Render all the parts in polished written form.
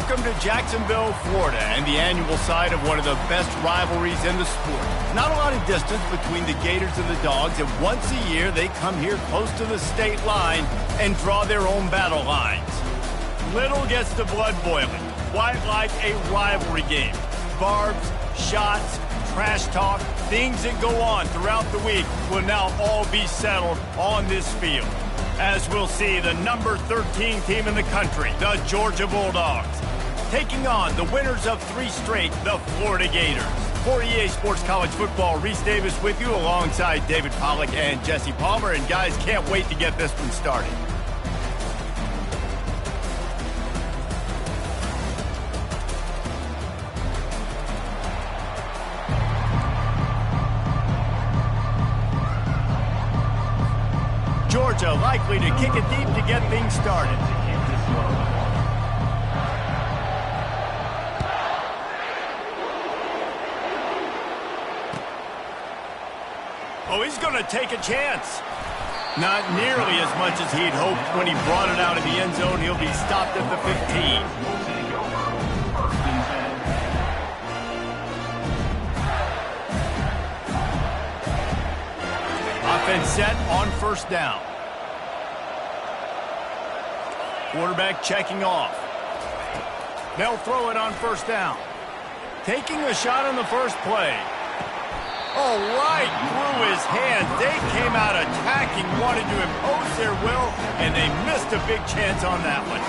Welcome to Jacksonville, Florida, and the annual site of one of the best rivalries in the sport. Not a lot of distance between the Gators and the Dogs, and once a year they come here close to the state line and draw their own battle lines. Little gets the blood boiling, quite like a rivalry game. Barbs, shots, trash talk, things that go on throughout the week will now all be settled on this field. As we'll see, the number 13 team in the country, the Georgia Bulldogs, taking on the winners of 3 straight, the Florida Gators. For EA Sports College Football, Reese Davis with you alongside David Pollack and Jesse Palmer. And guys, can't wait to get this one started. Georgia likely to kick it deep to get things started. Oh, he's going to take a chance. Not nearly as much as he'd hoped when he brought it out of the end zone. He'll be stopped at the 15. Offense set on first down. Quarterback checking off. They'll throw it on first down. Taking a shot on the first play. Oh, right through his hands. They came out attacking, wanted to impose their will, and they missed a big chance on that one.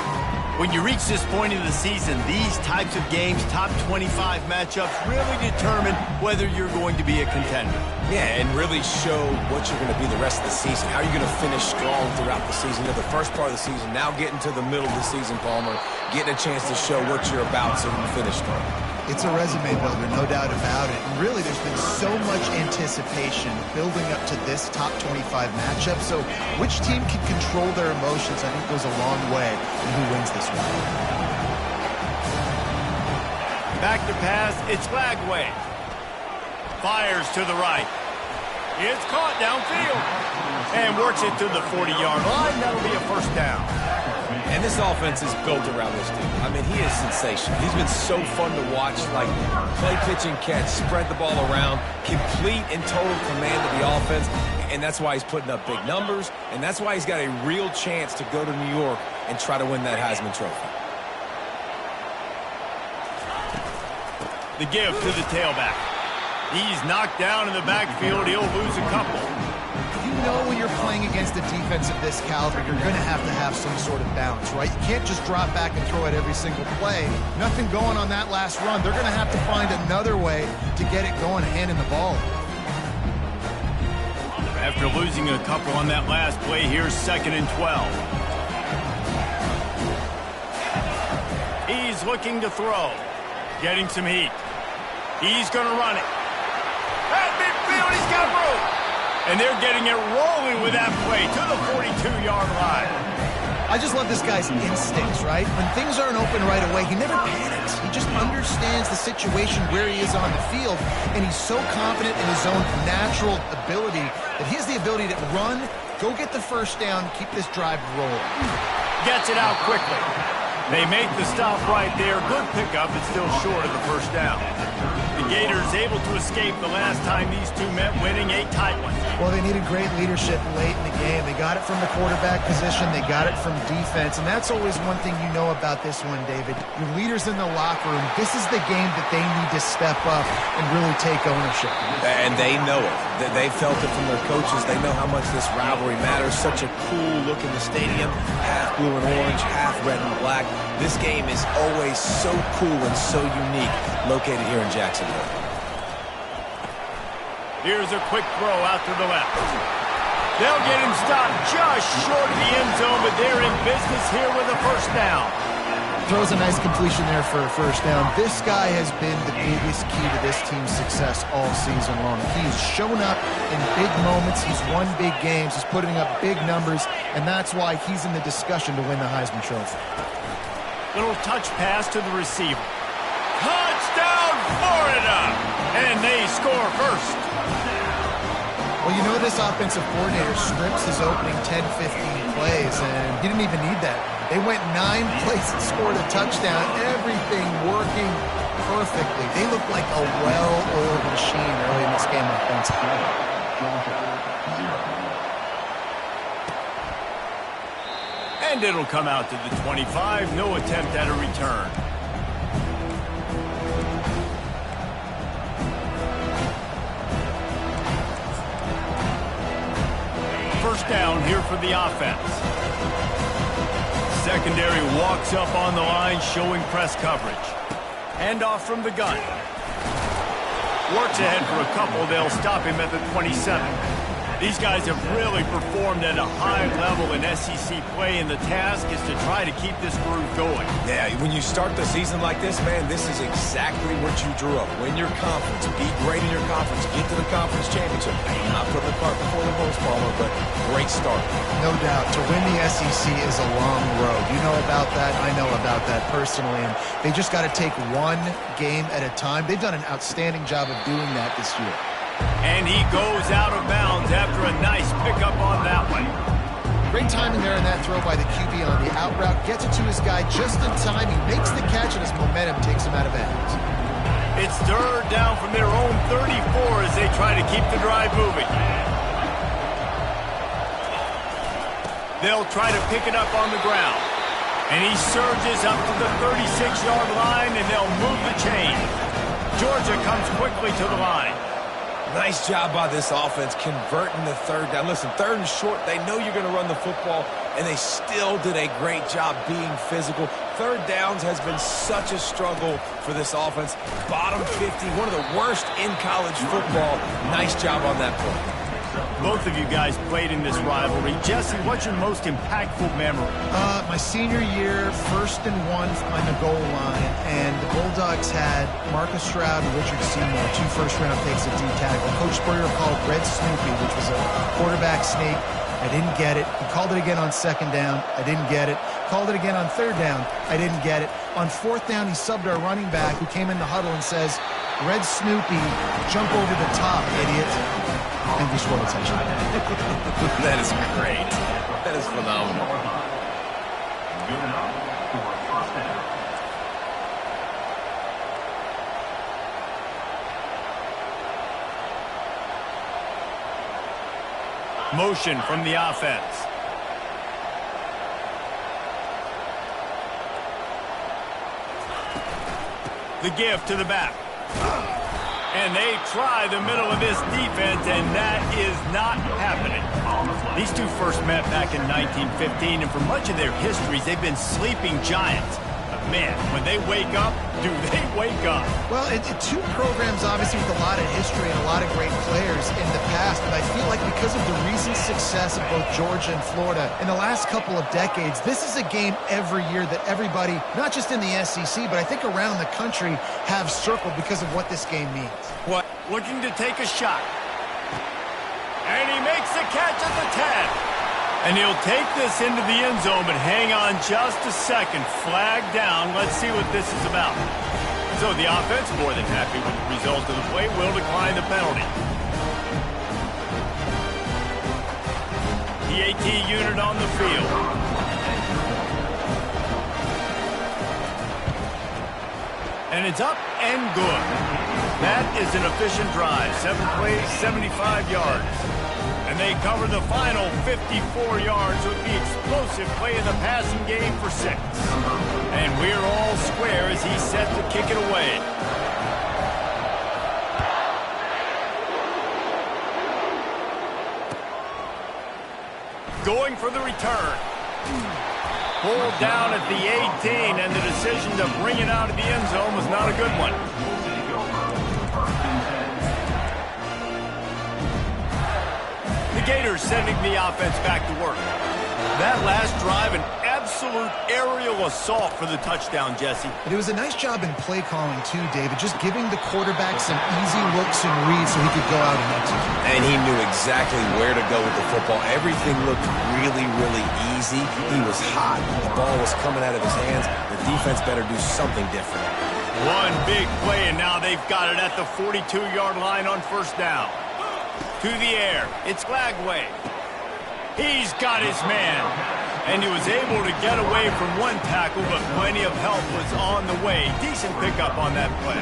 When you reach this point in the season, these types of games, top 25 matchups, really determine whether you're going to be a contender. Yeah, and really show what you're going to be the rest of the season. How are you going to finish strong throughout the season? The first part of the season, now getting to the middle of the season, Palmer, getting a chance to show what you're about so you can finish strong. It's a resume builder, no doubt about it. And really, there's been so much anticipation building up to this top 25 matchup. So which team can control their emotions, I think, goes a long way in who wins this one. Back to pass, it's Lagway. Fires to the right. It's caught downfield. And works it to the 40-yard line. That'll be a first down. And this offense is built around this dude. I mean, he is sensational. He's been so fun to watch, like play, pitch, and catch, spread the ball around, complete and total command of the offense, and that's why he's putting up big numbers, and that's why he's got a real chance to go to New York and try to win that Heisman Trophy. The give to the tailback. He's knocked down in the backfield. He'll lose a couple. You know when you're playing against a defense of this caliber, you're going to have some sort of balance, right? You can't just drop back and throw it every single play. Nothing going on that last run. They're going to have to find another way to get it going, handing the ball. After losing a couple on that last play, here's 2nd and 12. He's looking to throw. Getting some heat. He's going to run it. At midfield, he's got room. And they're getting it rolling with that play to the 42-yard line. I just love this guy's instincts, right? When things aren't open right away, he never panics. He just understands the situation where he is on the field, and he's so confident in his own natural ability that he has the ability to run, go get the first down, keep this drive rolling. Gets it out quickly. They make the stop right there. Good pickup, but still short of the first down. The Gators able to escape the last time these two met, winning a tight one. Well, they needed great leadership late in the game. They got it from the quarterback position. They got it from defense. And that's always one thing you know about this one, David. Your leaders in the locker room, this is the game that they need to step up and really take ownership. And they know it. They felt it from their coaches. They know how much this rivalry matters. Such a cool look in the stadium. Half blue and orange, half red and black. This game is always so cool and so unique, located here in Jacksonville. Here's a quick throw out to the left. They'll get him stopped just short of the end zone, but they're in business here with a first down. Throws a nice completion there for a first down. This guy has been the biggest key to this team's success all season long. He's shown up in big moments. He's won big games. He's putting up big numbers, and that's why he's in the discussion to win the Heisman Trophy. Little touch pass to the receiver. Touchdown, Florida! And they score first. Well, you know this offensive coordinator strips his opening 10, 15 plays, and he didn't even need that. They went 9 plays and scored a touchdown, everything working perfectly. They looked like a well-oiled machine early in this game offensively. And it'll come out to the 25. No attempt at a return. First down here for the offense. Secondary walks up on the line, showing press coverage. Handoff from the gun. Works ahead for a couple. They'll stop him at the 27. These guys have really performed at a high level in SEC play, and the task is to try to keep this groove going. Yeah, when you start the season like this, man, this is exactly what you drew up. Win your conference, be great in your conference, get to the conference championship. I'm not putting the cart before the horse, Palmer, but great start. No doubt. To win the SEC is a long road. You know about that. I know about that personally, and they just got to take one game at a time. They've done an outstanding job of doing that this year. And he goes out of bounds after a nice pickup on that one. Great timing there in that throw by the QB on the out route. Gets it to his guy just in time. He makes the catch, and his momentum takes him out of bounds. It's third down from their own 34 as they try to keep the drive moving. They'll try to pick it up on the ground. And he surges up to the 36-yard line, and they'll move the chain. Georgia comes quickly to the line. Nice job by this offense converting the third down. Listen, third and short, they know you're going to run the football, and they still did a great job being physical. Third downs has been such a struggle for this offense. Bottom 50, one of the worst in college football. Nice job on that play. Both of you guys played in this rivalry. Jesse, what's your most impactful memory? My senior year, 1st and 1 on the goal line, and the Bulldogs had Marcus Stroud and Richard Seymour, 2 first-round picks at D-tackle. Coach Spurrier called Red Snoopy, which was a quarterback sneak. I didn't get it. He called it again on 2nd down. I didn't get it. Called it again on 3rd down. I didn't get it. On 4th down, he subbed our running back, who came in the huddle and says, "Red Snoopy, jump over the top, idiot." And we scored a touchdown. That is great. That is phenomenal. Motion from the offense. The give to the back. And they try the middle of this defense, and that is not happening. These two first met back in 1915, and for much of their histories, they've been sleeping giants. But man, when they wake up, do they wake up? Well, two programs, obviously, with a lot of history and a lot of great players in the past, but I feel like because of the recent success of both Georgia and Florida in the last couple of decades, this is a game every year that everybody, not just in the SEC, but I think around the country, have circled because of what this game means. What? Looking to take a shot. And he makes the catch at the 10. And he'll take this into the end zone, but hang on just a second. Flag down. Let's see what this is about. So the offense, more than happy with the result of the play, will decline the penalty. The AT unit on the field. And it's up and good. That is an efficient drive. 7 plays, 75 yards. And they cover the final 54 yards with the explosive play in the passing game for 6. And we're all square as he's set to kick it away. Going for the return. Pulled down at the 18, and the decision to bring it out of the end zone was not a good one. The Gators sending the offense back to work. That last drive, an absolute aerial assault for the touchdown, Jesse. But it was a nice job in play calling, too, David, just giving the quarterback some easy looks and reads so he could go out and execute. And he knew exactly where to go with the football. Everything looked really, really easy. He was hot. The ball was coming out of his hands. The defense better do something different. One big play, and now they've got it at the 42-yard line on 1st down. To the air. It's Glagway. He's got his man. And he was able to get away from one tackle, but plenty of help was on the way. Decent pickup on that play.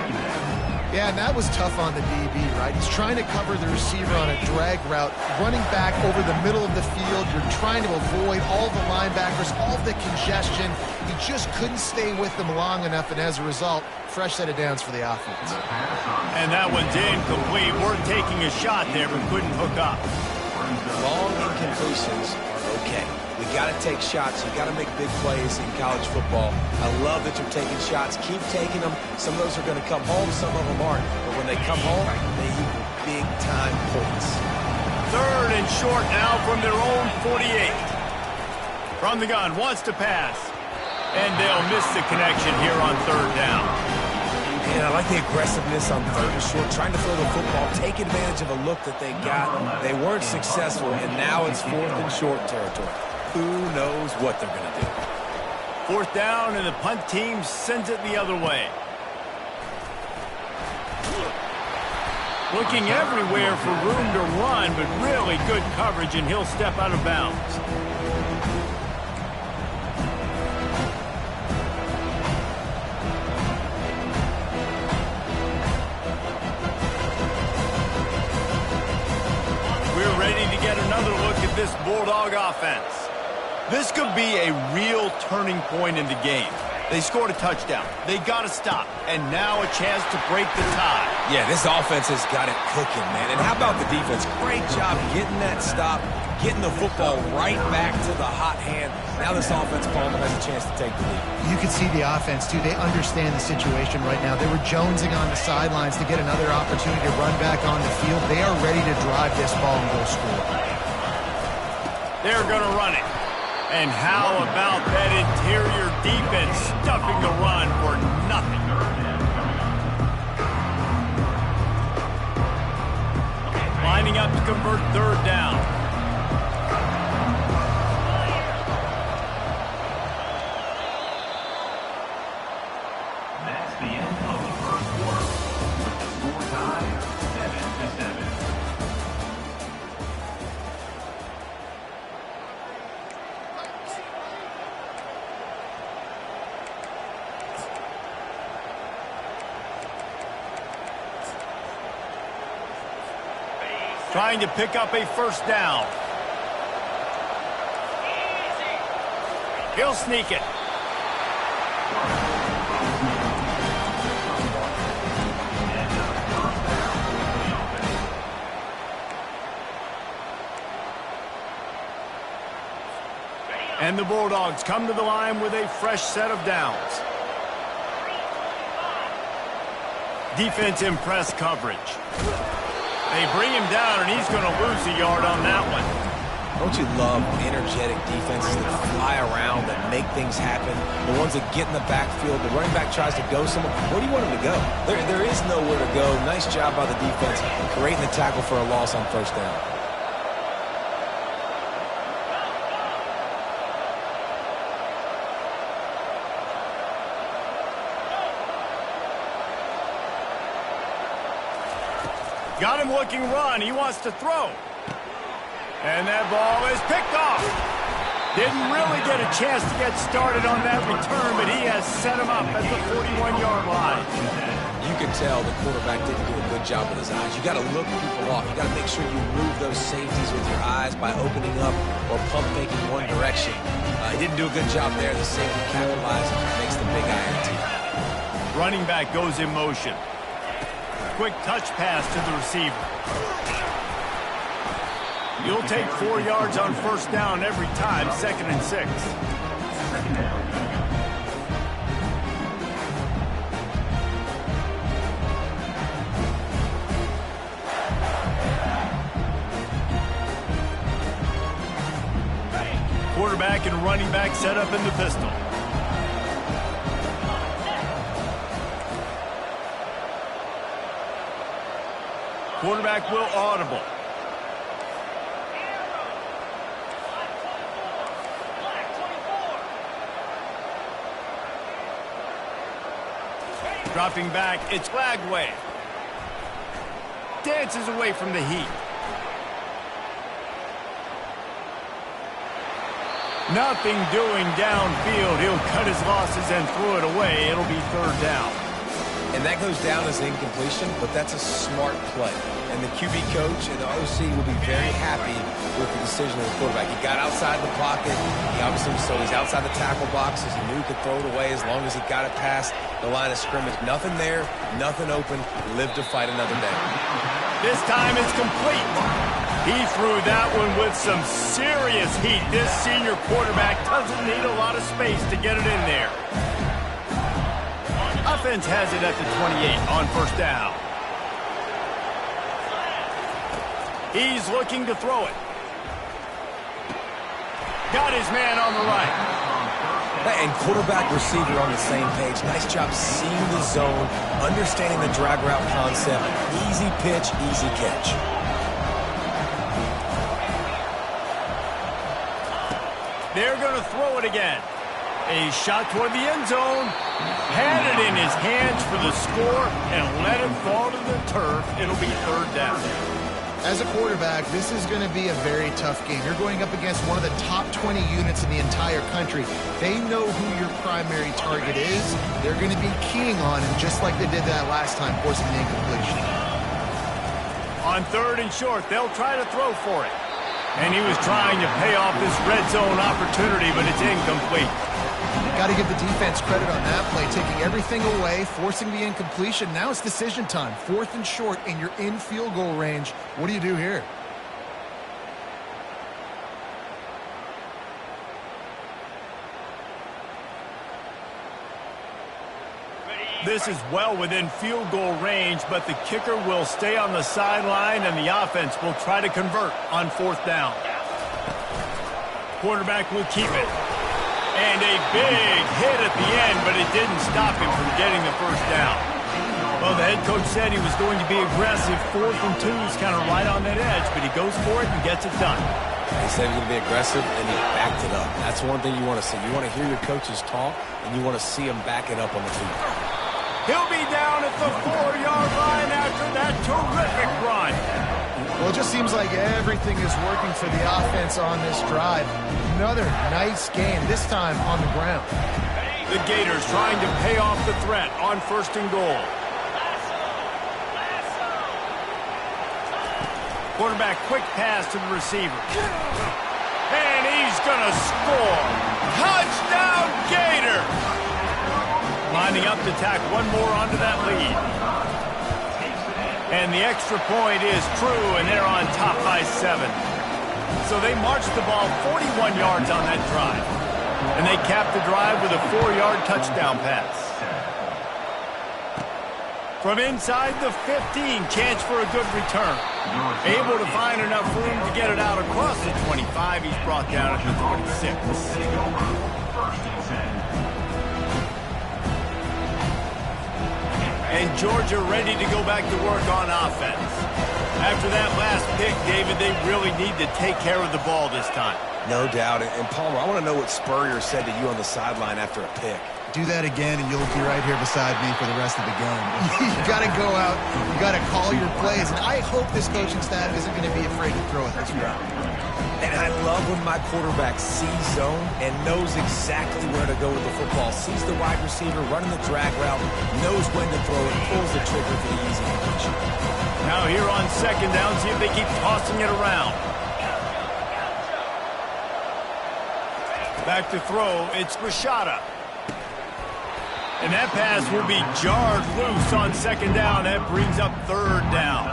Yeah, and that was tough on the DB, right? He's trying to cover the receiver on a drag route, running back over the middle of the field. You're trying to avoid all the linebackers, all the congestion. He just couldn't stay with them long enough, and as a result, fresh set of downs for the offense. And that one's incomplete. Worth taking a shot there, but couldn't hook up. Long incompletions are okay. We got to take shots. You got to make big plays in college football. I love that you're taking shots. Keep taking them. Some of those are going to come home. Some of them aren't. But when they come home, they equal big-time points. 3rd and short now from their own 48. From the gun, wants to pass. And they'll miss the connection here on 3rd down. And I like the aggressiveness on 3rd and short, trying to throw the football, take advantage of a look that they got. They weren't successful, and now it's 4th and short territory. Who knows what they're going to do? 4th down, and the punt team sends it the other way. Looking everywhere for room to run, but really good coverage, and he'll step out of bounds. We're ready to get another look at this Bulldog offense. This could be a real turning point in the game. They scored a touchdown. They got to stop. And now a chance to break the tie. Yeah, this offense has got it cooking, man. And how about the defense? Great job getting that stop, getting the football right back to the hot hand. Now this offense, Palmer, has a chance to take the lead. You can see the offense, too. They understand the situation right now. They were jonesing on the sidelines to get another opportunity to run back on the field. They are ready to drive this ball and go score. They're going to run it. And how about that interior defense stuffing the run for nothing? Lining up to convert 3rd down. That's the end of the 1st quarter. With the score tied 7-7. Trying to pick up a 1st down. He'll sneak it. And the Bulldogs come to the line with a fresh set of downs. Defense in press coverage. They bring him down, and he's going to lose a yard on that one. Don't you love energetic defenses that fly around, that make things happen? The ones that get in the backfield, the running back tries to go somewhere. Where do you want him to go? There is nowhere to go. Nice job by the defense, creating the tackle for a loss on 1st down. Got him looking run. He wants to throw. And that ball is picked off. Didn't really get a chance to get started on that return, but he has set him up at the 41-yard line. You can tell the quarterback didn't do a good job with his eyes. You got to look people off. You got to make sure you move those safeties with your eyes by opening up or pump faking one direction. He didn't do a good job there. The safety capitalized, makes the big INT. Running back goes in motion. Quick touch pass to the receiver. You'll take 4 yards on 1st down every time, 2nd and 6. Quarterback and running back set up in the pistol. Quarterback will audible. Dropping back, it's Glagway. Dances away from the heat. Nothing doing downfield. He'll cut his losses and throw it away. It'll be third down. And that goes down as incompletion, but that's a smart play. And the QB coach and the OC will be very happy with the decision of the quarterback. He got outside the pocket. He's outside the tackle boxes. He knew he could throw it away as long as he got it past the line of scrimmage. Nothing there, nothing open. Live to fight another day. This time it's complete. He threw that one with some serious heat. This senior quarterback doesn't need a lot of space to get it in there. Offense has it at the 28 on first down. He's looking to throw it. Got his man on the right. And quarterback, receiver on the same page. Nice job seeing the zone, understanding the drag route concept. Easy pitch, easy catch. They're going to throw it again. A shot toward the end zone. Had it in his hands for the score and let it fall to the turf. It'll be third down. As a quarterback, this is going to be a very tough game. You're going up against one of the top 20 units in the entire country. They know who your primary target is. They're going to be keying on him just like they did that last time, forcing the incompletion. On third and short, they'll try to throw for it. And he was trying to pay off this red zone opportunity, but it's incomplete. Got to give the defense credit on that play, taking everything away, forcing the incompletion. Now it's decision time. Fourth and short, and you're in field goal range. What do you do here? This is well within field goal range, but the kicker will stay on the sideline, and the offense will try to convert on fourth down. Quarterback will keep it. And a big hit at the end, but it didn't stop him from getting the first down. Well, the head coach said he was going to be aggressive. 4th and 2 is kind of right on that edge, but he goes for it and gets it done. He said he was going to be aggressive, and he backed it up. That's one thing you want to see. You want to hear your coaches talk, and you want to see them back it up on the field. He'll be down at the 4-yard line after that terrific run. Well, it just seems like everything is working for the offense on this drive. Another nice game, this time on the ground. The Gators trying to pay off the threat on first and goal. Quarterback quick pass to the receiver. And he's going to score. Touchdown, Gators! Lining up to tack one more onto that lead. And the extra point is true, and they're on top by 7. So they marched the ball 41 yards on that drive. And they capped the drive with a 4-yard touchdown pass. From inside the 15, chance for a good return. Able to find enough room to get it out across the 25. He's brought down at the 26. And Georgia ready to go back to work on offense. After that last pick, David, they really need to take care of the ball this time. No doubt. And Palmer, I want to know what Spurrier said to you on the sideline after a pick. Do that again, and you'll be right here beside me for the rest of the game. You got to go out. You got to call your plays. And I hope this coaching staff isn't going to be afraid to throw it this round. And I love when my quarterback sees zone and knows exactly where to go with the football. Sees the wide receiver running the drag route, knows when to throw it, pulls the trigger for the easy completion. Now here on second down, see if they keep tossing it around. Back to throw, it's Rashada. And that pass will be jarred loose on second down. That brings up third down.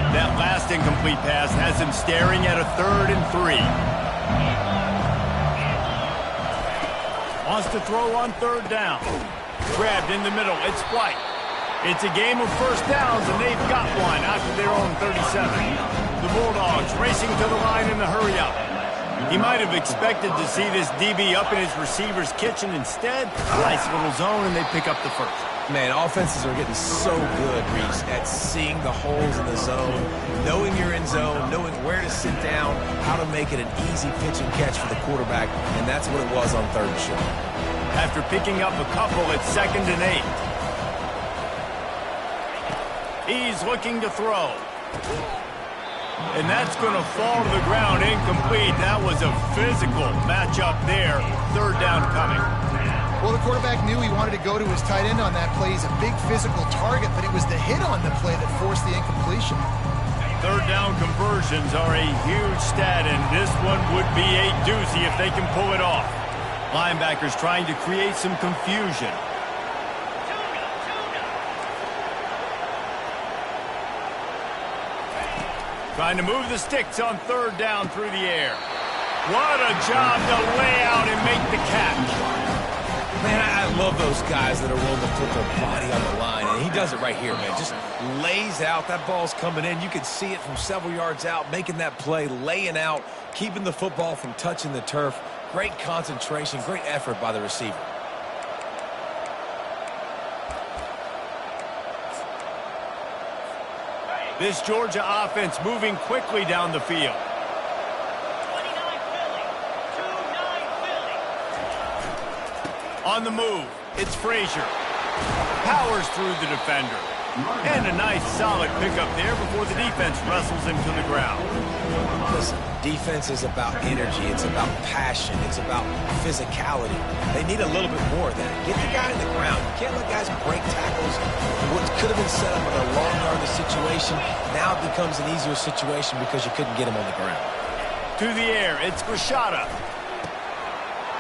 That last incomplete pass has him staring at a 3rd and 3. Wants to throw on third down. Grabbed in the middle. It's Flight. It's a game of first downs, and they've got one out to their own 37. The Bulldogs racing to the line in the hurry-up. He might have expected to see this DB up in his receiver's kitchen. Instead, nice little zone, and they pick up the first. Man, offenses are getting so good, Reese, at seeing the holes in the zone, knowing you're in zone, knowing where to sit down, how to make it an easy pitch and catch for the quarterback, and that's what it was on third and short. After picking up a couple, it's 2nd and 8. He's looking to throw. And that's going to fall to the ground, incomplete. That was a physical matchup there. Third down coming. Well, the quarterback knew he wanted to go to his tight end on that play. He's a big physical target, but it was the hit on the play that forced the incompletion. Third down conversions are a huge stat, and this one would be a doozy if they can pull it off. Linebackers trying to create some confusion. Trying to move the sticks on third down through the air. What a job to lay out and make the catch. Man, I love those guys that are willing to put their body on the line, and he does it right here, man. Just lays out. That ball's coming in. You can see it from several yards out, making that play, laying out, keeping the football from touching the turf. Great concentration, great effort by the receiver. This Georgia offense moving quickly down the field. On the move, it's Frazier. Powers through the defender. And a nice solid pickup there before the defense wrestles him to the ground. Listen, defense is about energy. It's about passion. It's about physicality. They need a little bit more of that. Get the guy in the ground. You can't let guys break tackles. What could have been set up in a long yardage situation, now it becomes an easier situation because you couldn't get him on the ground. To the air, it's Grishada.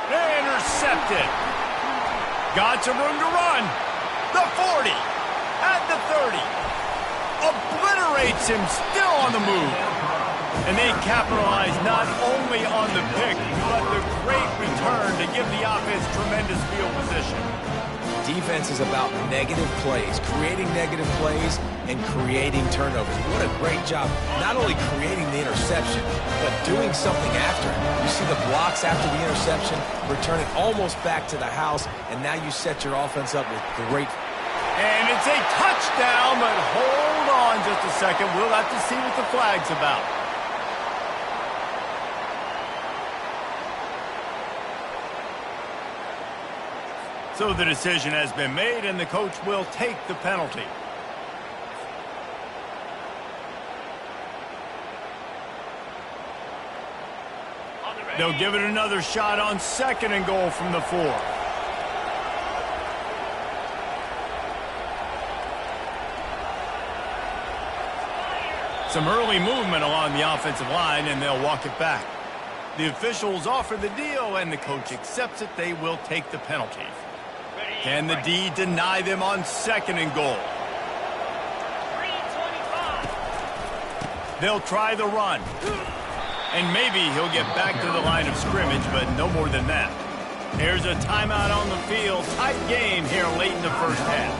Intercepted. Got some room to run. The 40. At the 30. Obliterates him, still on the move. And they capitalize not only on the pick, but the great return to give the offense tremendous field position. Defense is about negative plays, creating negative plays and creating turnovers. What a great job, not only creating the interception, but doing something after it. You see the blocks after the interception, return it almost back to the house, and now you set your offense up with great. And it's a touchdown, but hold on just a second. We'll have to see what the flag's about. So the decision has been made, and the coach will take the penalty. They'll give it another shot on 2nd and goal from the 4. Some early movement along the offensive line, and they'll walk it back. The officials offer the deal, and the coach accepts it. They will take the penalty. Can the D deny them on 2nd and goal? They'll try the run. And maybe he'll get back to the line of scrimmage, but no more than that. There's a timeout on the field. Tight game here late in the first half.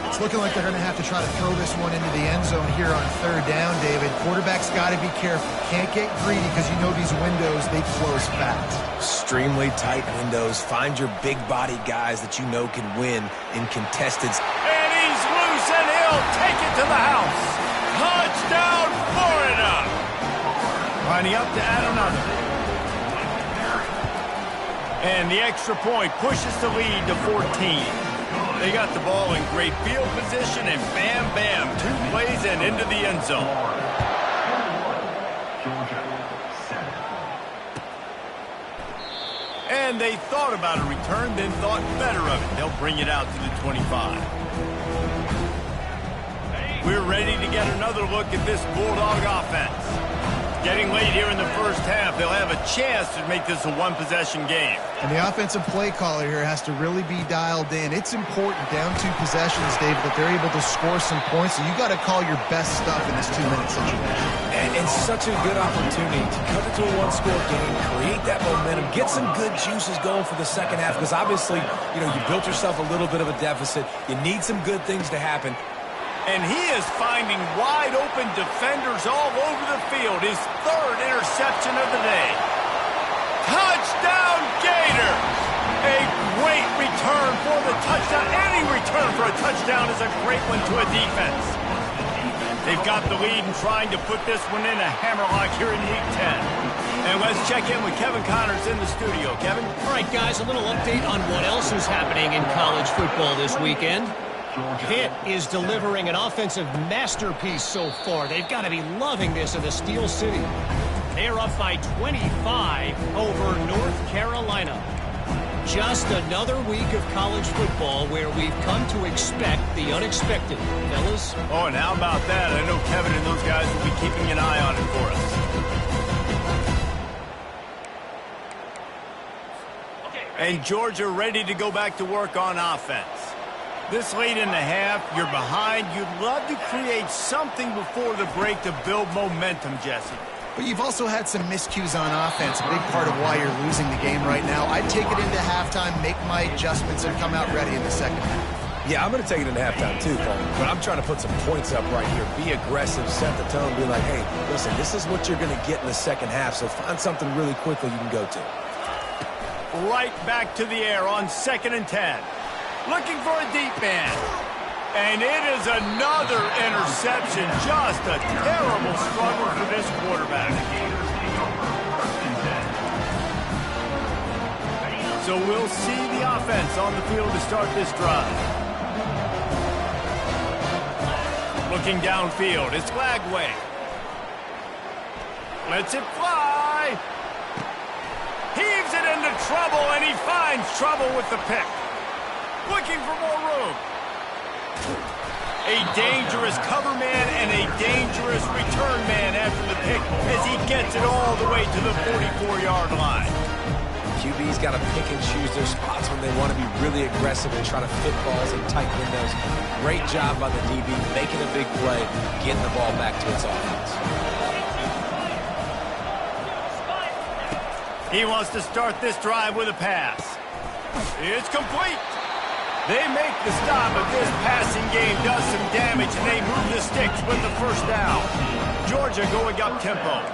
It's looking like they're going to have to try to throw this one into the end zone here on 3rd down, David. Quarterback's got to be careful. Can't get greedy because you know these windows, they close fast. Extremely tight windows. Find your big body guys that you know can win in contested. And he's loose, and he'll take it to the house. Touchdown, Florida! Lining up to add another. And the extra point pushes the lead to 14. They got the ball in great field position, and bam, bam, 2 plays and into the end zone. And they thought about a return, then thought better of it. They'll bring it out to the 25. We're ready to get another look at this Bulldog offense. Getting late here in the first half, they'll have a chance to make this a one-possession game. And the offensive play caller here has to really be dialed in. It's important down 2 possessions, David, that they're able to score some points. So you got to call your best stuff in this 2-minute situation. And such a good opportunity to cut it to a 1-score game, create that momentum, get some good juices going for the second half. Because obviously, you built yourself a little bit of a deficit. You need some good things to happen. And he is finding wide-open defenders all over the field. His 3rd interception of the day. Touchdown, Gators! A great return for the touchdown. Any return for a touchdown is a great one to a defense. They've got the lead and trying to put this one in a hammerlock here in Week 10. And let's check in with Kevin Connors in the studio. Kevin? All right, guys, a little update on what else is happening in college football this weekend. Pitt is delivering an offensive masterpiece so far. They've got to be loving this in the Steel City. They're up by 25 over North Carolina. Just another week of college football where we've come to expect the unexpected, fellas. Oh, and how about that? I know Kevin and those guys will be keeping an eye on it for us. And Georgia ready to go back to work on offense. This late in the half, you're behind. You'd love to create something before the break to build momentum, Jesse. But you've also had some miscues on offense, a big part of why you're losing the game right now. I'd take it into halftime, make my adjustments, and come out ready in the second half. Yeah, I'm going to take it into halftime too, Paul. But I'm trying to put some points up right here. Be aggressive, set the tone, be like, hey, listen, this is what you're going to get in the second half, so find something really quickly you can go to. Right back to the air on 2nd and 10. Looking for a deep man. And it is another interception. Just a terrible struggle for this quarterback. So we'll see the offense on the field to start this drive. Looking downfield, it's Lagway. Lets it fly. Heaves it into trouble, and he finds trouble with the pick. Looking for more room. A dangerous cover man and a dangerous return man after the pick as he gets it all the way to the 44-yard line. QB's got to pick and choose their spots when they want to be really aggressive and try to fit balls in tight windows. Great job by the DB, making a big play, getting the ball back to its offense. He wants to start this drive with a pass. It's complete. They make the stop, but this passing game does some damage, and they move the sticks with the first down. Georgia going up tempo.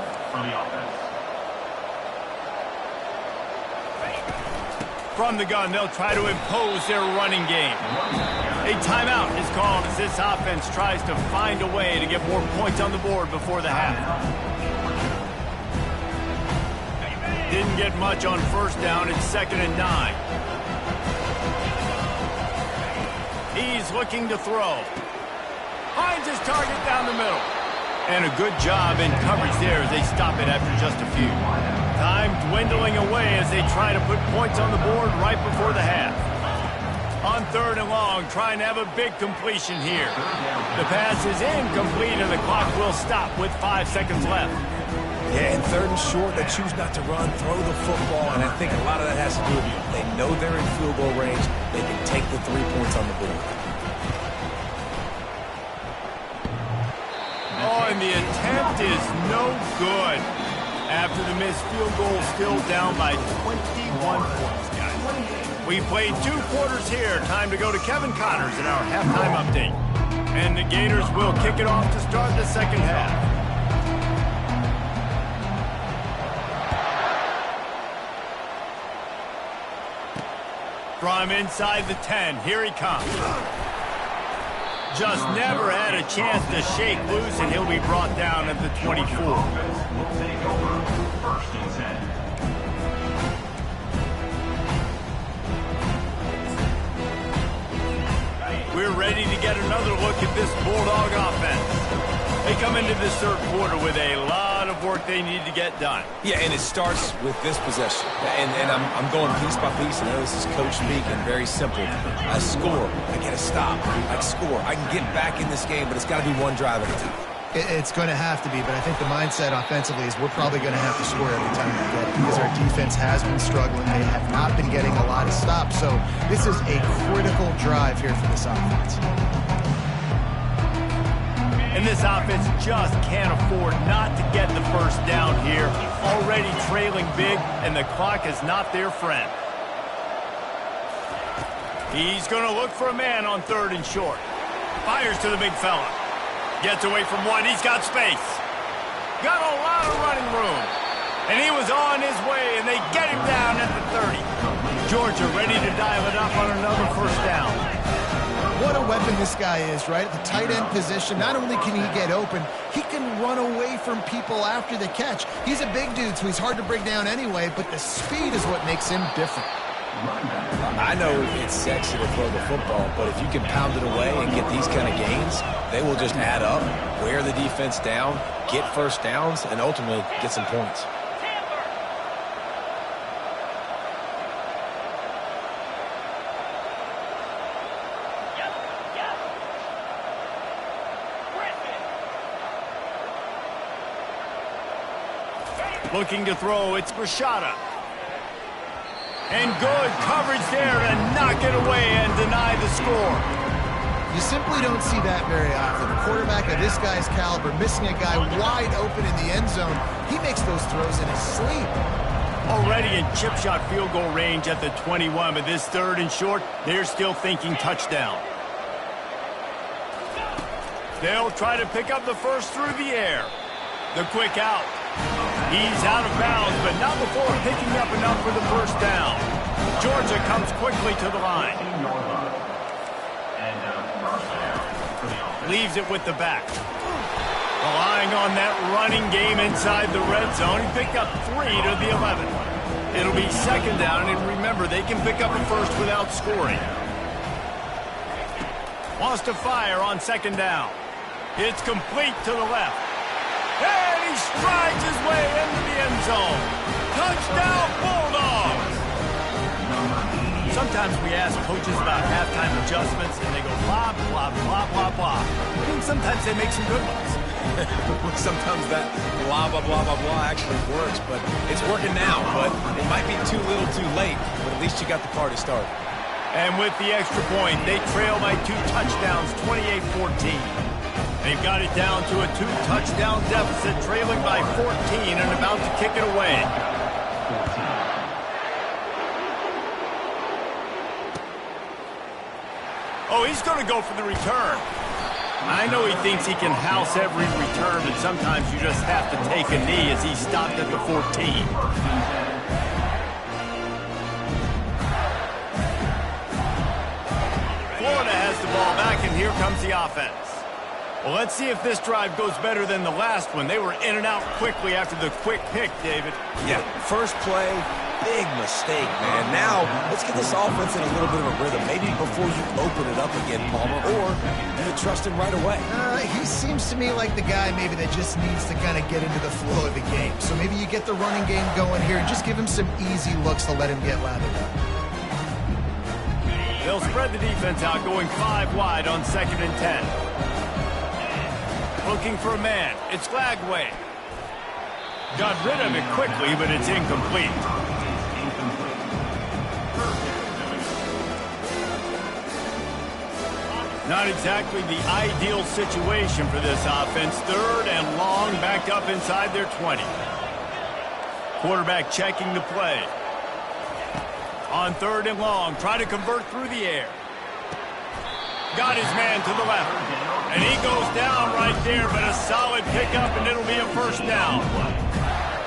From the gun, they'll try to impose their running game. A timeout is called as this offense tries to find a way to get more points on the board before the half. Didn't get much on first down. It's 2nd and 9. He's looking to throw. Finds his target down the middle. And a good job in coverage there as they stop it after just a few. Time dwindling away as they try to put points on the board right before the half. On 3rd and long, trying to have a big completion here. The pass is incomplete and the clock will stop with 5 seconds left. Yeah, and 3rd and short, they choose not to run, throw the football, and I think a lot of that has to do with they know they're in field goal range. They can take the 3 points on the board. Oh, and the attempt is no good. After the missed field goal, still down by 21 points, guys. We played 2 quarters here. Time to go to Kevin Connors in our halftime update. And the Gators will kick it off to start the second half. From inside the 10, here he comes. Just never had a chance to shake loose, and he'll be brought down at the 24. Will take over 1st and 10. We're ready to get another look at this Bulldog offense. They come into this 3rd quarter with a lot of work they need to get done. Yeah, and it starts with this possession. And I'm going piece by piece. I know this is coach speak and very simple. I score. I get a stop. I score. I can get back in this game, but it's got to be one drive at a time. It's going to have to be, but I think the mindset offensively is we're probably going to have to score every time we get it because our defense has been struggling. They have not been getting a lot of stops, so this is a critical drive here for this offense. And this offense just can't afford not to get the first down here. Already trailing big, and the clock is not their friend. He's going to look for a man on 3rd and short. Fires to the big fella. Gets away from one. He's got space. Got a lot of running room. And he was on his way, and they get him down at the 30. Georgia ready to dial it up on another first down. What a weapon this guy is, right? At the tight end position, not only can he get open, he can run away from people after the catch. He's a big dude, so he's hard to bring down anyway, but the speed is what makes him different. I know it's sexy to throw the football, but if you can pound it away and get these kind of gains, they will just add up, wear the defense down, get first downs, and ultimately get some points. Looking to throw, it's Rashada. And good coverage there to knock it away and deny the score. You simply don't see that very often. A quarterback of this guy's caliber missing a guy wide open in the end zone. He makes those throws in his sleep. Already in chip shot field goal range at the 21, but this third and short, they're still thinking touchdown. They'll try to pick up the first through the air. The quick out. He's out of bounds, but not before picking up enough for the first down. Georgia comes quickly to the line. Leaves it with the back. Relying on that running game inside the red zone. He picked up 3 to the 11. It'll be second down, and remember, they can pick up a first without scoring. Wants to fire on second down. It's complete to the left. And he strides his way into the end zone. Touchdown, Bulldogs! Sometimes we ask coaches about halftime adjustments, and they go blah, blah, blah, blah, blah. I mean, sometimes they make some good ones. Sometimes that blah, blah, blah, blah, blah actually works, but it's working now. But it might be too little too late, but at least you got the party started. And with the extra point, they trail by 2 touchdowns, 28-14. They've got it down to a 2-touchdown deficit, trailing by 14 and about to kick it away. Oh, he's going to go for the return. I know he thinks he can house every return, but sometimes you just have to take a knee as he stopped at the 14. Florida has the ball back, and here comes the offense. Well, let's see if this drive goes better than the last one. They were in and out quickly after the quick pick, David. Yeah, first play, big mistake, man. Now, let's get this offense in a little bit of a rhythm. Maybe before you open it up again, Palmer, or do you trust him right away? He seems to me like the guy maybe that just needs to kind of get into the flow of the game. So maybe you get the running game going here and just give him some easy looks to let him get lathered up. They'll spread the defense out, going 5 wide on 2nd and 10. Looking for a man. It's Lagway. Got rid of it quickly, but it's incomplete. Not exactly the ideal situation for this offense. 3rd and long, backed up inside their 20. Quarterback checking the play. On 3rd and long, try to convert through the air. Got his man to the left. And he goes down right there, but a solid pickup, and it'll be a first down.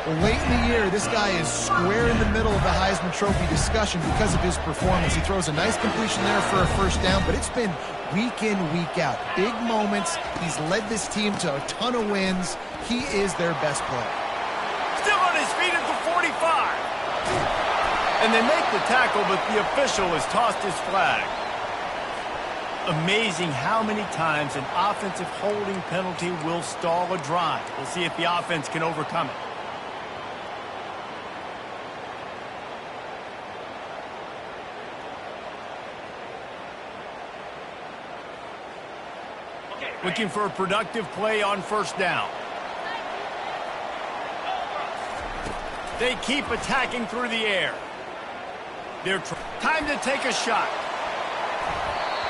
Well, late in the year, this guy is square in the middle of the Heisman Trophy discussion because of his performance. He throws a nice completion there for a first down, but it's been week in, week out. Big moments. He's led this team to a ton of wins. He is their best player. Still on his feet at the 45. And they make the tackle, but the official has tossed his flag. Amazing how many times an offensive holding penalty will stall a drive. We'll see if the offense can overcome it. Looking for a productive play on first down. They keep attacking through the air. They're time to take a shot.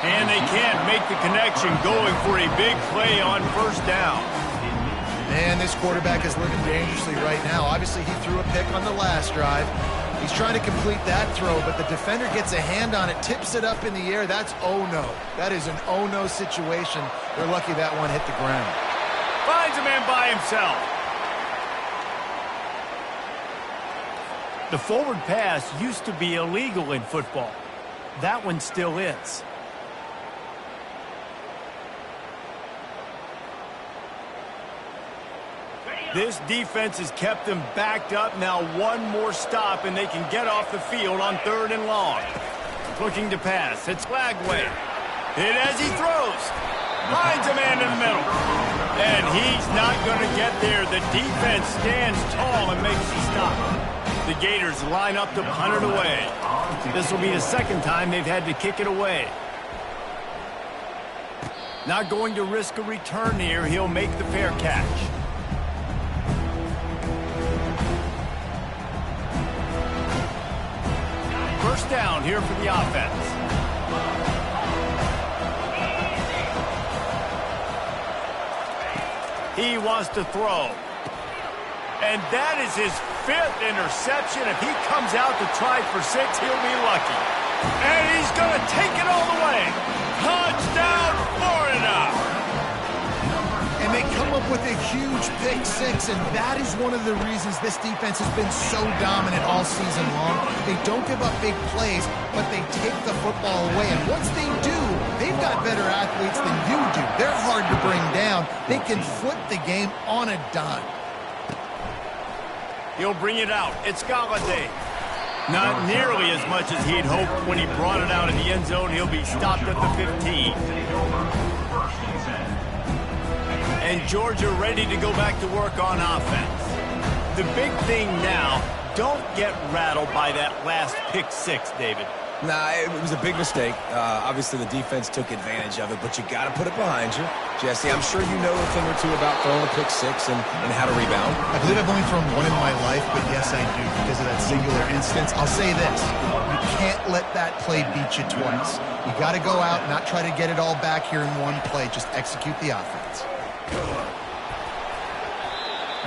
And they can't make the connection, going for a big play on first down. Man, this quarterback is living dangerously right now. Obviously, he threw a pick on the last drive. He's trying to complete that throw, but the defender gets a hand on it, tips it up in the air. That's oh-no. That is an oh-no situation. They're lucky that one hit the ground. Finds a man by himself. The forward pass used to be illegal in football. That one still is. This defense has kept them backed up. Now one more stop, and they can get off the field on 3rd and long. Looking to pass. It's Lagway. Hit as he throws. Finds a man in the middle. And he's not going to get there. The defense stands tall and makes the stop. The Gators line up to punt it away. This will be the second time they've had to kick it away. Not going to risk a return here. He'll make the fair catch. First down here for the offense. He wants to throw. And that is his 5th interception. If he comes out to try for 6, he'll be lucky. And he's going to take it all the way. Touchdown, Florida! And they come up with a huge pick 6, and that is one of the reasons this defense has been so dominant all season long. They don't give up big plays, but they take the football away. And once they do, they've got better athletes than you do. They're hard to bring down. They can flip the game on a dime. He'll bring it out. It's Galladay. Not nearly as much as he'd hoped when he brought it out in the end zone. He'll be stopped at the 15. And Georgia ready to go back to work on offense. The big thing now, don't get rattled by that last pick 6, David. Nah, it was a big mistake. Obviously, the defense took advantage of it, but you got to put it behind you. Jesse, I'm sure you know a thing or two about throwing a pick 6 and how to rebound. I believe I've only thrown one in my life, but yes, I do because of that singular instance. I'll say this. You can't let that play beat you twice. You got to go out and not try to get it all back here in one play. Just execute the offense.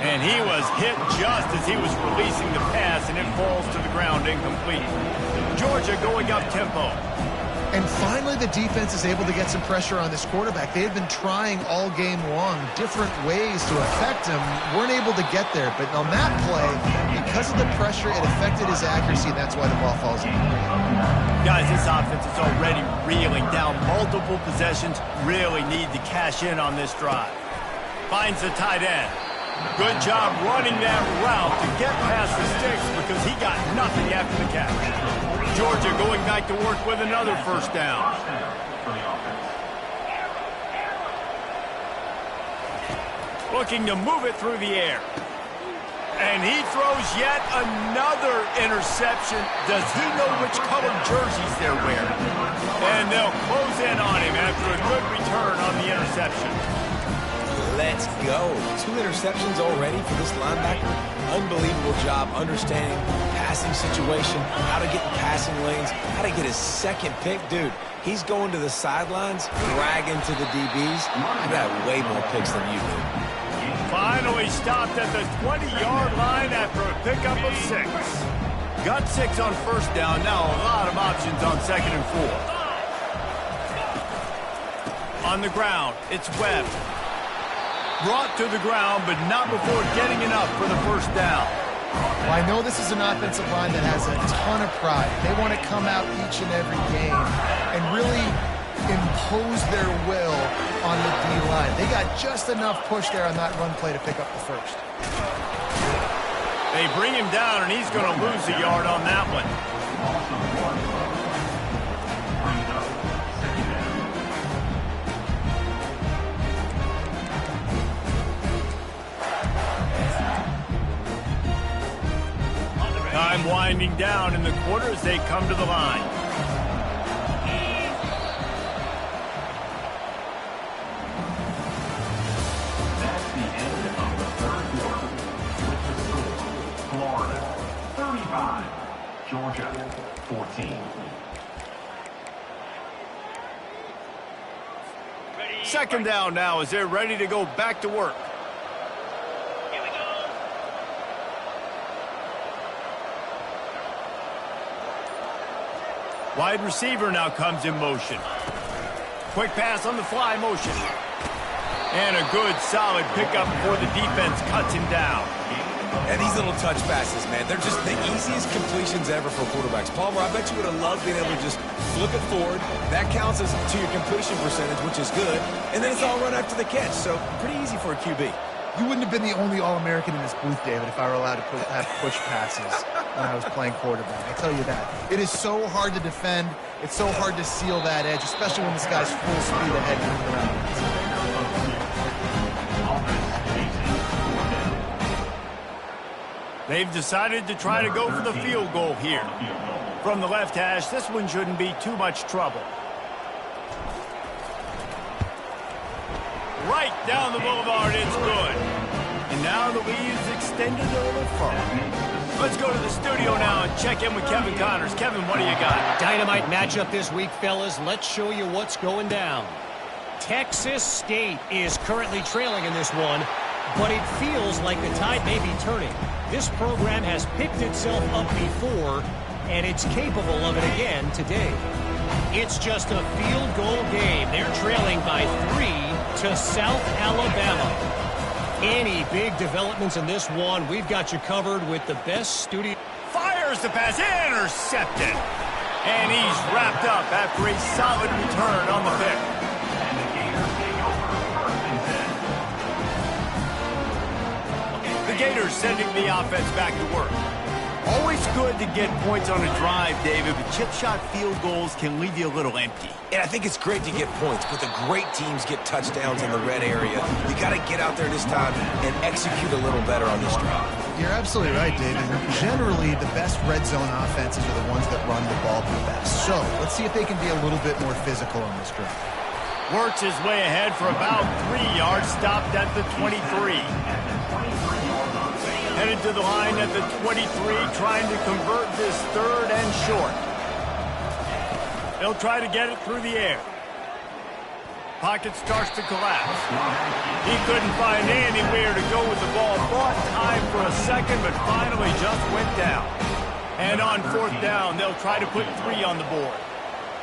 And he was hit just as he was releasing the pass, and it falls to the ground incomplete. Georgia going up tempo. And finally, the defense is able to get some pressure on this quarterback. They had been trying all game long different ways to affect him. Weren't able to get there. But on that play, because of the pressure, it affected his accuracy, and that's why the ball falls in. Guys, this offense is already reeling down multiple possessions. Really need to cash in on this drive. Finds the tight end. Good job running that route to get past the sticks because he got nothing after the catch. Georgia going back to work with another first down. Looking to move it through the air. And he throws yet another interception. Does he know which colored jerseys they're wearing? And they'll close in on him after a good return on the interception. Let's go. 2 interceptions already for this linebacker. Unbelievable job understanding passing situation, how to get in passing lanes, how to get his second pick. Dude, he's going to the sidelines, dragging to the DBs. I got way more picks than you do. Finally stopped at the 20-yard line after a pickup of 6. Got 6 on first down. Now a lot of options on 2nd and 4. On the ground, it's Webb. Brought to the ground, but not before getting enough for the first down. Well, I know this is an offensive line that has a ton of pride. They want to come out each and every game and really impose their will on the D-line. They got just enough push there on that run play to pick up the first. They bring him down, and he's going to lose a yard on that one. Time winding down in the quarter as they come to the line. That's the end of the third quarter with the score. Florida 35, Georgia 14. Second down now as they're ready to go back to work. Wide receiver now comes in motion. Quick pass on the fly motion. And a good, solid pickup before the defense cuts him down. And these little touch passes, man, they're just the easiest completions ever for quarterbacks. Palmer, I bet you would have loved being able to just flip it forward. That counts as to your completion percentage, which is good. And then it's all run after the catch, so pretty easy for a QB. You wouldn't have been the only All-American in this booth, David, if I were allowed to have push passes when I was playing quarterback. I tell you that. It is so hard to defend. It's so hard to seal that edge, especially when this guy's full speed ahead moving around. They've decided to try to go for the field goal here. From the left hash, this one shouldn't be too much trouble. Right down the boulevard, it's good. And now the lead is extended a little further. Let's go to the studio now and check in with Kevin Connors. Kevin, what do you got? Dynamite matchup this week, fellas. Let's show you what's going down. Texas State is currently trailing in this one, but it feels like the tide may be turning. This program has picked itself up before, and it's capable of it again today. It's just a field goal game. They're trailing by 3 to South Alabama. Any big developments in this one, we've got you covered with the best studio. Fires the pass, intercepted. And he's wrapped up after a solid return on the pick. And the Gators take over first and 10. The Gators sending the offense back to work. Always good to get points on a drive, David, but chip shot field goals can leave you a little empty. And I think it's great to get points, but the great teams get touchdowns in the red area. You got to get out there this time and execute a little better on this drive. You're absolutely right, David. Generally, the best red zone offenses are the ones that run the ball the best. So let's see if they can be a little bit more physical on this drive. Works his way ahead for about 3 yards, stopped at the 23. Headed to the line at the 23, trying to convert this third and short. They'll try to get it through the air. Pocket starts to collapse. He couldn't find anywhere to go with the ball. Bought time for a second, but finally just went down. And on fourth down, they'll try to put 3 on the board.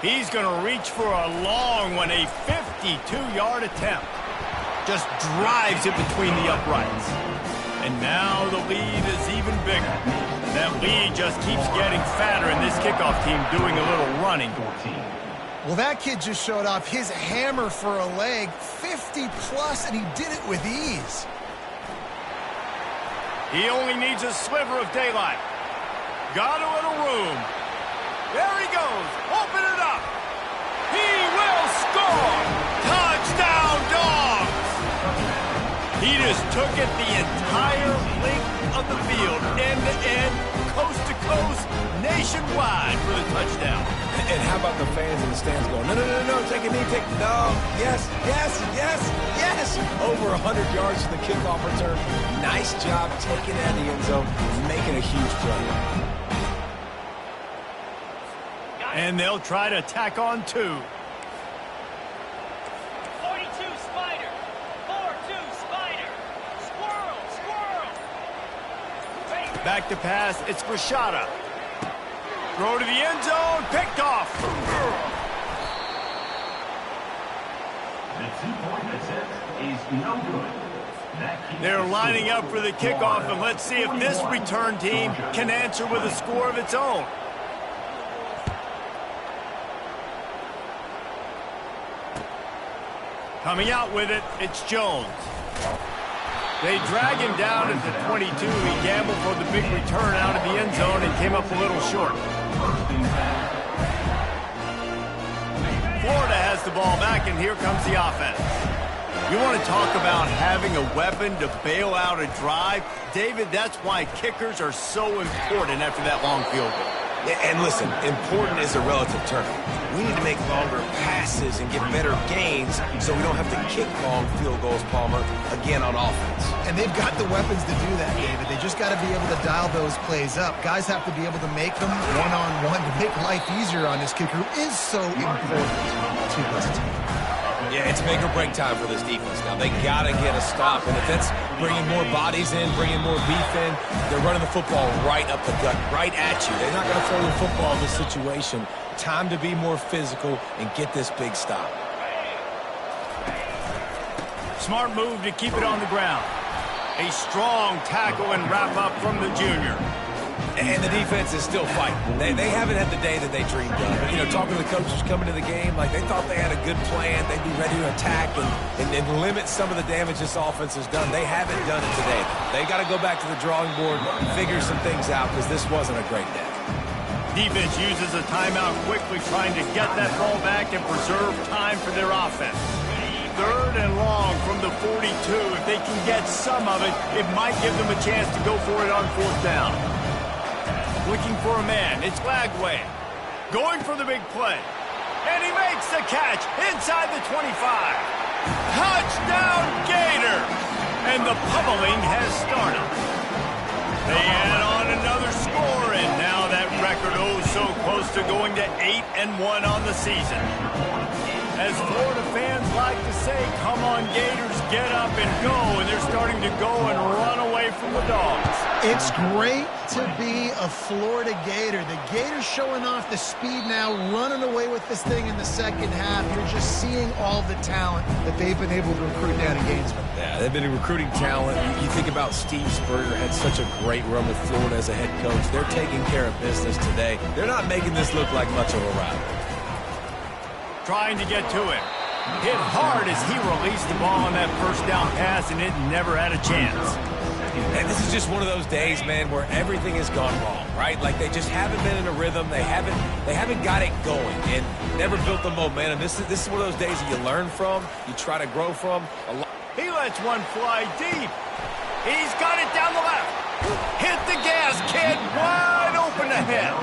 He's going to reach for a long one, a 52-yard attempt. Just drives it between the uprights. And now the lead is even bigger. That lead just keeps getting fatter, and this kickoff team doing a little running. Well, that kid just showed off his hammer for a leg, 50-plus, and he did it with ease. He only needs a sliver of daylight. Got a little room. There he goes. Open it up. He will score. Touchdown, Dogs. He just took it the entire length of the field, end-to-end, coast-to-coast, nationwide for the touchdown. And how about the fans in the stands going, no, take a knee, no, yes, over 100 yards to the kickoff return. Nice job taking that in the end zone, making a huge play. And they'll try to tack on 2. 42 Spider. 4-2 Spider. Squirrel. Back to pass. It's Rashada. Throw to the end zone. Picked off. The 2-point attempt is no good. They're lining up for the kickoff, and let's see if this return team can answer with a score of its own. Coming out with it, it's Jones. They drag him down at the 22. He gambled for the big return out of the end zone and came up a little short. Florida has the ball back, and here comes the offense. You want to talk about having a weapon to bail out a drive? David, that's why kickers are so important after that long field goal. And listen, important is a relative term. We need to make longer passes and get better gains so we don't have to kick long field goals, Palmer, again on offense. And they've got the weapons to do that, David. They just got to be able to dial those plays up. Guys have to be able to make them one-on-one to make life easier on this kicker, who is so important to this team. Yeah, it's make or break time for this defense now. They got to get a stop, and if that's bringing more bodies in, bringing more beef in, they're running the football right up the gut, right at you. They're not going to throw the football in this situation. Time to be more physical and get this big stop. Smart move to keep it on the ground. A strong tackle and wrap up from the junior. And the defense is still fighting. They haven't had the day that they dreamed of. You know, talking to the coaches coming to the game, like they thought they had a good plan. They'd be ready to attack and limit some of the damage this offense has done. They haven't done it today. They got to go back to the drawing board, figure some things out, because this wasn't a great day. Defense uses a timeout quickly, trying to get that ball back and preserve time for their offense. 3rd and long from the 42. If they can get some of it, it might give them a chance to go for it on 4th down. Looking for a man. It's Lagway. Going for the big play. And he makes the catch inside the 25. Touchdown, Gator! And the pummeling has started. They add on another score, and now that record so close to going to 8-1 on the season. As Florida fans like to say, come on, Gators, get up and go, and they're starting to go and run away from the Dogs. It's great to be a Florida Gator. The Gators showing off the speed now, running away with this thing in the second half. You're just seeing all the talent that they've been able to recruit down in Gainesville. Yeah, they've been recruiting talent. You think about Steve Spurrier, had such a great run with Florida as a head coach. They're taking care of business today. They're not making this look like much of a rivalry. Trying to get to it. Hit hard as he released the ball on that 1st down pass, and it never had a chance. And this is just one of those days, man, where everything has gone wrong, right? Like they just haven't been in a rhythm. They haven't got it going and never built the momentum. This is one of those days that you learn from, you try to grow from. He lets one fly deep. He's got it down the left. Hit the gas, kid. Wide open ahead.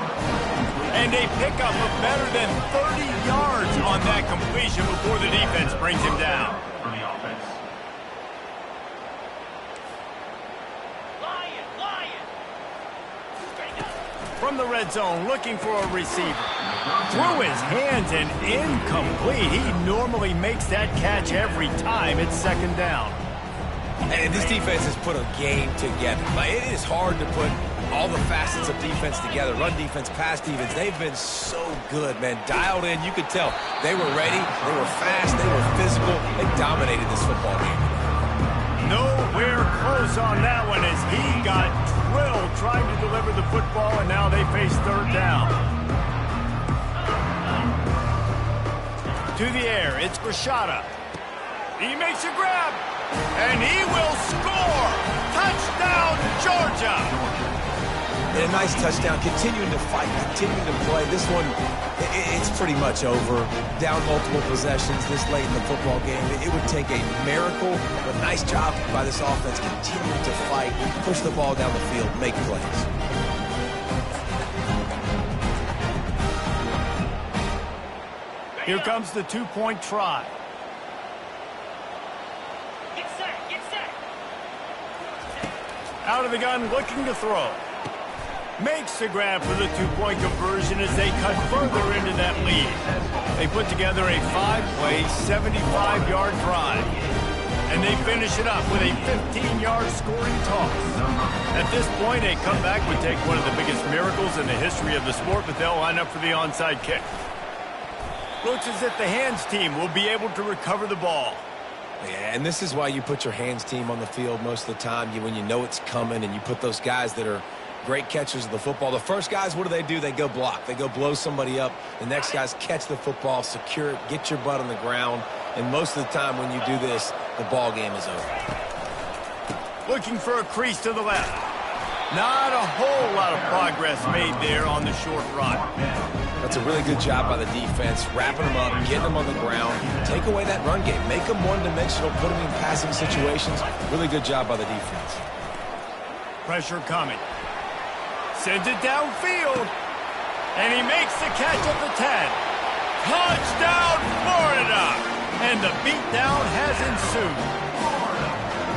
And they pick up a better than 30 yards on that completion before the defense brings him down. For the offense. From the red zone, looking for a receiver. Through his hands and incomplete. He normally makes that catch every time. It's 2nd down. And this defense has put a game together. Like, it is hard to put all the facets of defense together. Run defense, pass defense. They've been so good, man. Dialed in. You could tell they were ready. They were fast. They were physical. They dominated this football game. Nowhere close on that one as he got drilled trying to deliver the football, and now they face 3rd down. To the air, it's Rashada. He makes a grab, and he will score! Touchdown, Georgia! And a nice touchdown, continuing to fight, continuing to play. This one, it's pretty much over. Down multiple possessions this late in the football game. It would take a miracle, but nice job by this offense, continuing to fight, push the ball down the field, make plays. Here comes the 2-point try. Get set, get set. Out of the gun, looking to throw. Makes the grab for the 2-point conversion as they cut further into that lead. They put together a 5-play, 75-yard drive. And they finish it up with a 15-yard scoring toss. At this point, a comeback would take one of the biggest miracles in the history of the sport, but they'll line up for the onside kick. Looks as if the hands team will be able to recover the ball. Yeah, and this is why you put your hands team on the field most of the time, when you know it's coming, and you put those guys that are great catchers of the football. The first guys, what do? They go block. They go blow somebody up. The next guys catch the football, secure it, get your butt on the ground. And most of the time when you do this, the ball game is over. Looking for a crease to the left. Not a whole lot of progress made there on the short run. That's a really good job by the defense, wrapping them up, getting them on the ground. Take away that run game. Make them one-dimensional, put them in passing situations. Really good job by the defense. Pressure coming. Sends it downfield. And he makes the catch at the 10. Touchdown, Florida! And the beatdown has ensued.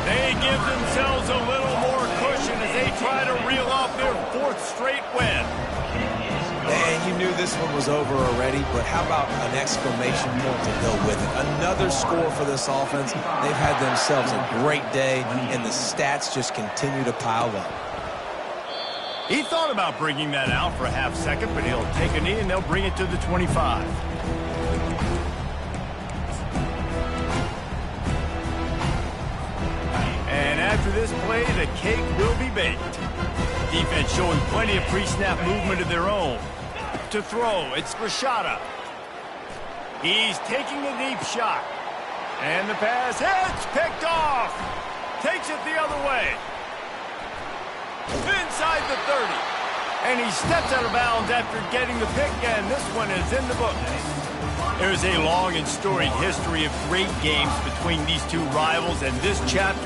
They give themselves a little more cushion as they try to reel off their 4th straight win. And you knew this one was over already, but how about an exclamation point to go with it? Another score for this offense. They've had themselves a great day, and the stats just continue to pile up. He thought about bringing that out for a half second, but he'll take a knee and they'll bring it to the 25. And after this play, the cake will be baked. defense showing plenty of pre-snap movement of their own. To throw, it's Rashada. He's taking a deep shot. And the pass hits, picked off. Takes it the other way. Inside the 30. And he steps out of bounds after getting the pick, and this one is in the books. There's a long and storied history of great games between these two rivals, and this chapter